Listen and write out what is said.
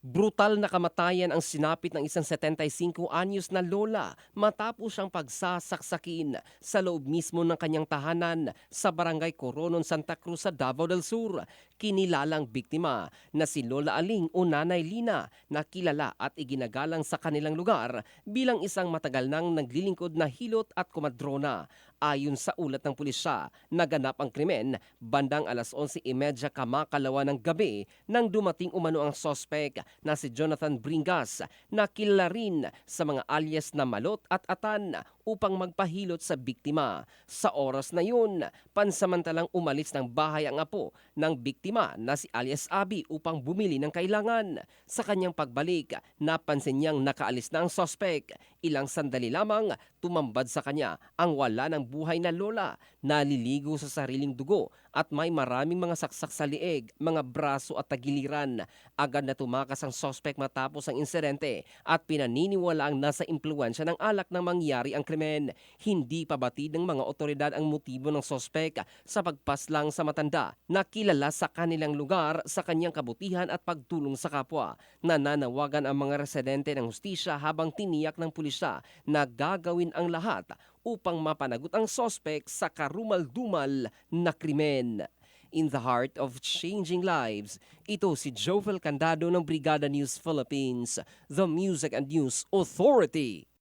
Brutal na kamatayan ang sinapit ng isang 75 anyos na lola matapos siyang pagsasaksakin sa loob mismo ng kanyang tahanan sa barangay Coronon, Santa Cruz sa Davao del Sur. Kinilalang biktima na si Lola Aling o Nanay Lina na kilala at iginagalang sa kanilang lugar bilang isang matagal nang naglilingkod na hilot at komadrona. Ayon sa ulat ng pulisya, naganap ang krimen bandang alas 11:30 kamakalawa ng gabi nang dumating umano ang sospek na si Jonathan Bringas na kilala rin sa mga alias na Malot at Atan upang magpahilot sa biktima. Sa oras na yun, pansamantalang umalis ng bahay ang apo ng biktima na si alias Abi upang bumili ng kailangan. Sa kanyang pagbalik, napansin niyang nakaalis na ang sospek. Ilang sandali lamang, tumambad sa kanya ang wala ng buhay na lola, naliligo sa sariling dugo at may maraming mga saksak sa lieg, mga braso at tagiliran. Agad na tumakas ang sospek matapos ang insidente at pinaniniwalaang nasa impluwensya ng alak na mangyari ang krimen. Hindi pa batid ng mga otoridad ang motibo ng sospek sa pagpaslang sa matanda na kilala sa kanilang lugar sa kanyang kabutihan at pagtulong sa kapwa. Nananawagan ang mga residente ng hustisya habang tiniyak ng pulisya na gagawin ang lahat upang mapanagot ang sospek sa karumal-dumal na krimen. In the heart of changing lives, ito si Jovel Candado ng Brigada News Philippines, the Music and News Authority.